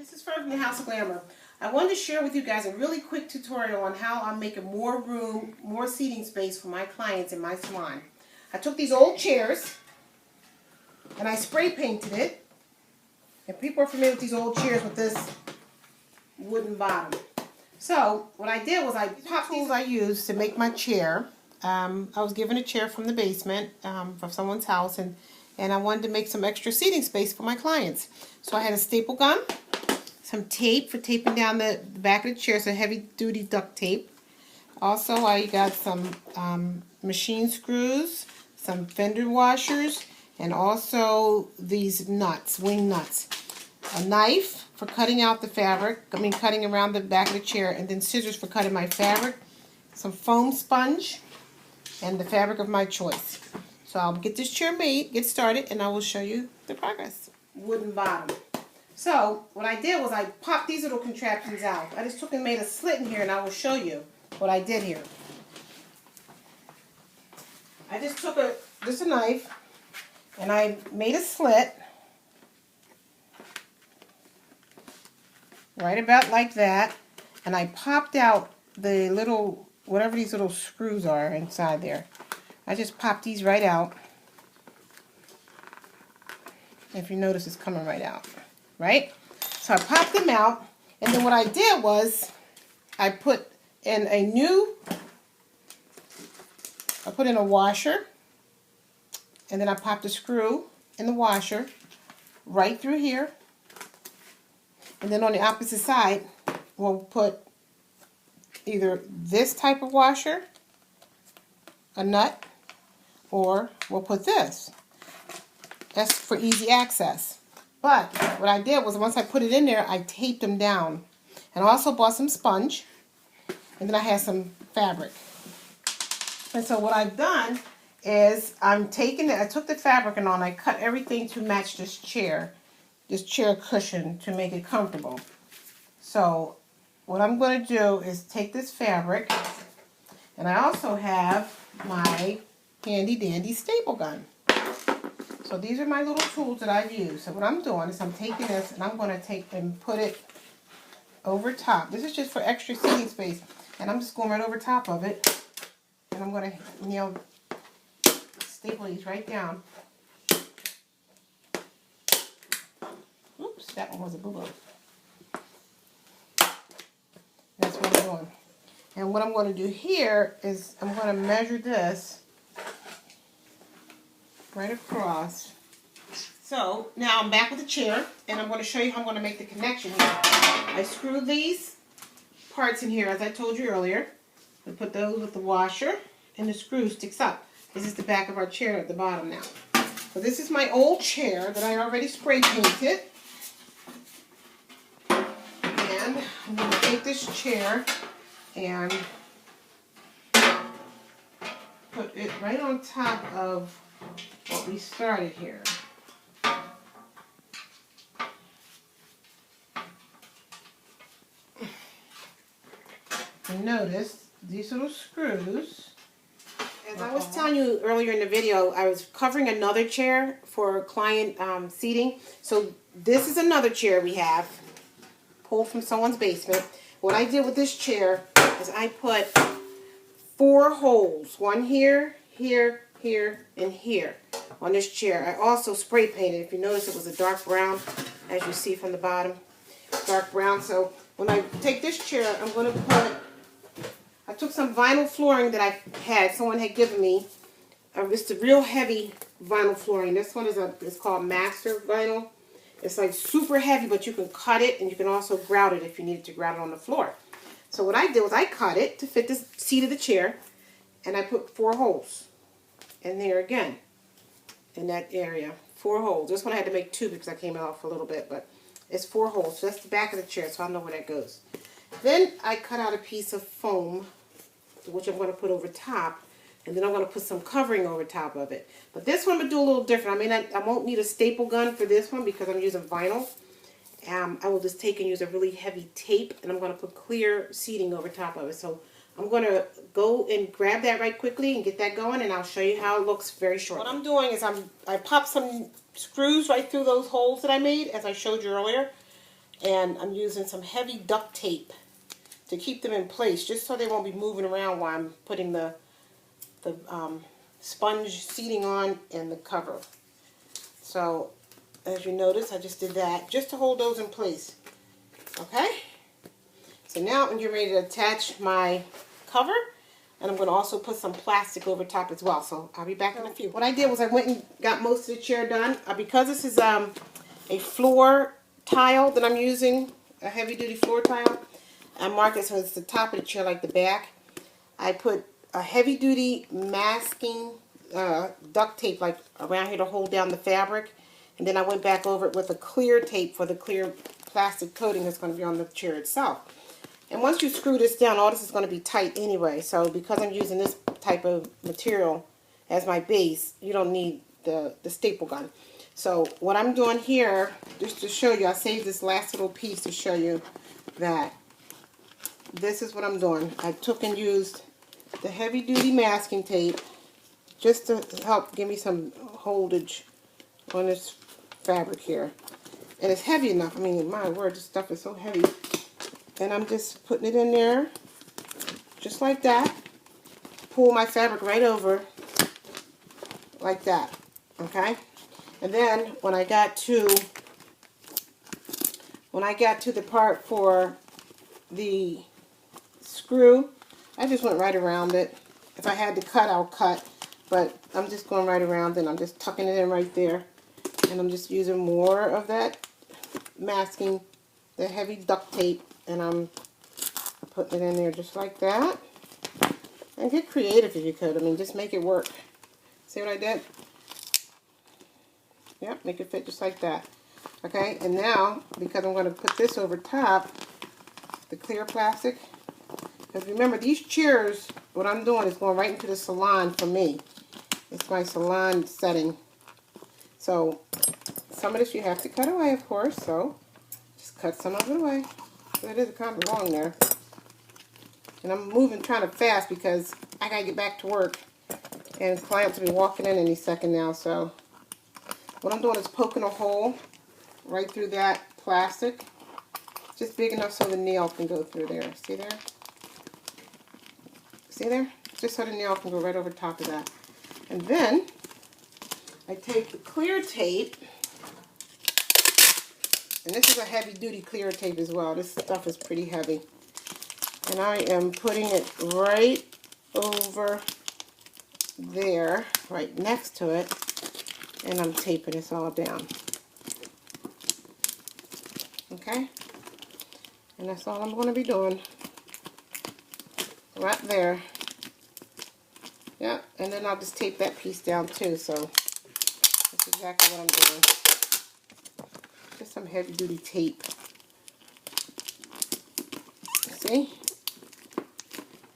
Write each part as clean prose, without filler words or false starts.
This is from the House of Glamour. I wanted to share with you guys a really quick tutorial on how I'm making more room, more seating space for my clients in my salon. I took these old chairs and I spray painted it. And people are familiar with these old chairs with this wooden bottom. So what I did was I popped these I used to make my chair. I was given a chair from the basement from someone's house, and I wanted to make some extra seating space for my clients. So I had a staple gun, some tape for taping down the back of the chair, so heavy duty duct tape. Also I got some machine screws, some fender washers, and also these nuts, wing nuts. A knife for cutting out the fabric, cutting around the back of the chair, and then scissors for cutting my fabric, some foam sponge, and the fabric of my choice. So I'll get this chair made, get started, and I will show you the progress. Wooden bottom. So what I did was I popped these little contraptions out. I just took and made a slit in here, and I will show you what I did here. I just took a knife, and I made a slit right about like that, and I popped out the little, whatever these little screws are inside there. I just popped these right out. If you notice, it's coming right out, right? So I popped them out, and then what I did was I put in a washer, and then I popped a screw in the washer right through here. And then on the opposite side, we'll put either this type of washer, a nut, or we'll put this. That's for easy access. But what I did was once I put it in there, I taped them down. And I also bought some sponge. And then I had some fabric. And so what I've done is I took the fabric and I cut everything to match this chair cushion to make it comfortable. So what I'm going to do is take this fabric, and I also have my handy dandy staple gun. So these are my little tools that I've used. So what I'm doing is I'm taking this and I'm going to take and put it over top. This is just for extra seating space, and I'm just going right over top of it, and I'm going to staple these right down. Oops, that one was a boo-boo. That's what I'm doing. And what I'm going to do here is I'm going to measure this right across. So now I'm back with the chair, and I'm going to show you how I'm going to make the connection here. I screwed these parts in here as I told you earlier. I put those with the washer, and the screw sticks up. This is the back of our chair at the bottom now. So this is my old chair that I already spray painted. And I'm going to take this chair and put it right on top of what we started here. And notice these little screws. As I was telling you earlier in the video, I was covering another chair for client seating. So this is another chair we have, pulled from someone's basement. What I did with this chair is I put 4 holes, one here, here, here, and here on this chair. I also spray painted. If you notice, it was a dark brown, as you see from the bottom, dark brown. So when I take this chair, I'm going to I took some vinyl flooring that someone had given me. It's a real heavy vinyl flooring. This one is called Master Vinyl. It's like super heavy, but you can cut it, and you can also grout it if you needed to grout it on the floor. So what I did was I cut it to fit the seat of the chair, and I put 4 holes in there again, in that area. 4 holes. This one I had to make 2 because I came off a little bit, but it's 4 holes. So that's the back of the chair, so I know where that goes. Then I cut out a piece of foam, which I'm going to put over top, and then I'm going to put some covering over top of it. But this one I'm going to do a little different. I won't need a staple gun for this one because I'm using vinyl. I will just take and use a really heavy tape, and I'm going to put clear seating over top of it. So I'm going to go and grab that right quickly and get that going, and I'll show you how it looks very shortly. What I'm doing is I popped some screws right through those holes that I made, as I showed you earlier. and I'm using some heavy duct tape to keep them in place, just so they won't be moving around while I'm putting the sponge seating on and the cover. So as you notice, I just did that just to hold those in place. Okay? So now I'm getting ready to attach my cover, and I'm going to also put some plastic over top as well. So I'll be back in a few. What I did was I went and got most of the chair done. Because this is a floor tile that I'm using, a heavy duty floor tile, I marked it so it's the top of the chair like the back. I put a heavy duty masking duct tape like around here to hold down the fabric. And then I went back over it with a clear tape for the clear plastic coating that's going to be on the chair itself. And once you screw this down, all this is going to be tight anyway. So because I'm using this type of material as my base, you don't need the staple gun. So what I'm doing here, just to show you, I saved this last little piece to show you that this is what I'm doing. I took and used the heavy duty masking tape just to help give me some holdage on this fabric here. And it's heavy enough. I mean, my word, this stuff is so heavy. And I'm just putting it in there, just like that. Pull my fabric right over, like that, okay? And then when I got to the part for the screw, I just went right around it. If I had to cut, I'll cut, but I'm just going right around and I'm just tucking it in right there. And I'm just using more of that masking, the heavy duct tape, and I'm putting it in there just like that. And get creative if you could. I mean, just make it work. See what I did? Yep, make it fit just like that. Okay, and now, because I'm going to put this over top, the clear plastic, because remember, these chairs, what I'm doing is going right into the salon for me. It's my salon setting. So, some of this you have to cut away, of course, so just cut some of it away. So it is kind of long there. And I'm moving kind of fast because I got to get back to work. And clients will be walking in any second now, so what I'm doing is poking a hole right through that plastic. Just big enough so the nail can go through there. See there? See there? Just so the nail can go right over top of that. And then I take the clear tape, and this is a heavy duty clear tape as well. This stuff is pretty heavy. And I am putting it right over there, right next to it, and I'm taping this all down. Okay? And that's all I'm going to be doing. Right there. Yep, and then I'll just tape that piece down too, so that's exactly what I'm doing. Just some heavy duty tape. See?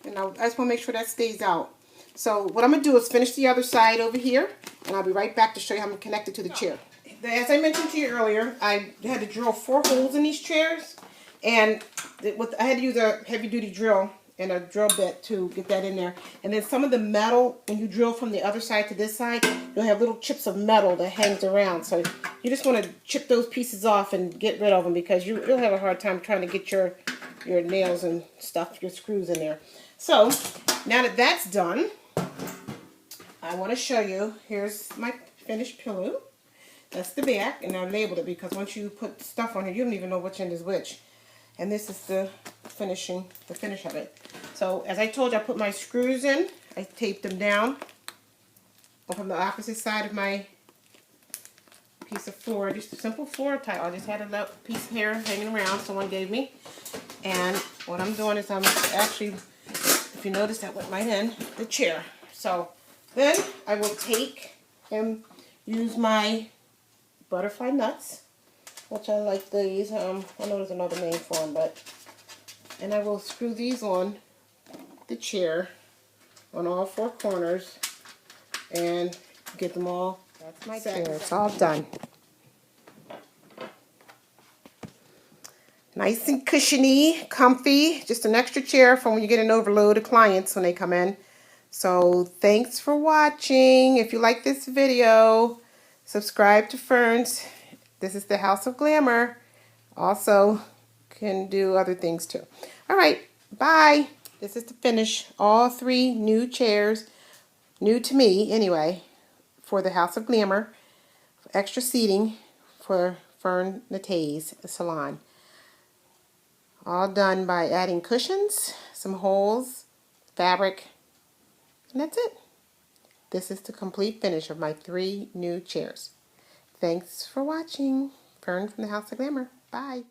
And I just want to make sure that stays out. So what I'm going to do is finish the other side over here, and I'll be right back to show you how I'm connected to the chair. As I mentioned to you earlier, I had to drill 4 holes in these chairs, and I had to use a heavy duty drill and a drill bit to get that in there. And then some of the metal, when you drill from the other side to this side, you'll have little chips of metal that hangs around. So you just want to chip those pieces off and get rid of them, because you'll have a hard time trying to get your nails and stuff, your screws in there. So now that that's done, I want to show you, here's my finished pillow. That's the back, and I labeled it because once you put stuff on here, you don't even know which end is which. And this is the finish of it. So as I told you, I put my screws in. I taped them down from the opposite side of my piece of floor. Just a simple floor tile. I just had a little piece here hanging around someone gave me. And what I'm doing is I'm actually, if you notice, that went right in the chair. So then I will take and use my butterfly nuts, which I like these. I know there's another name for them, and I will screw these on the chair on all 4 corners and get them all. That's my chair. It's all done. Nice and cushiony, comfy. Just an extra chair for when you get an overload of clients when they come in. So thanks for watching. If you like this video, subscribe to Ferns. This is the House of Glamour. Also can do other things too. All right, bye. This is to finish all 3 new chairs, new to me anyway, for the House of Glamour, extra seating for Fern Nate's salon. All done by adding cushions, some holes, fabric, and that's it. This is the complete finish of my 3 new chairs. Thanks for watching. Fern from the House of Glamour. Bye.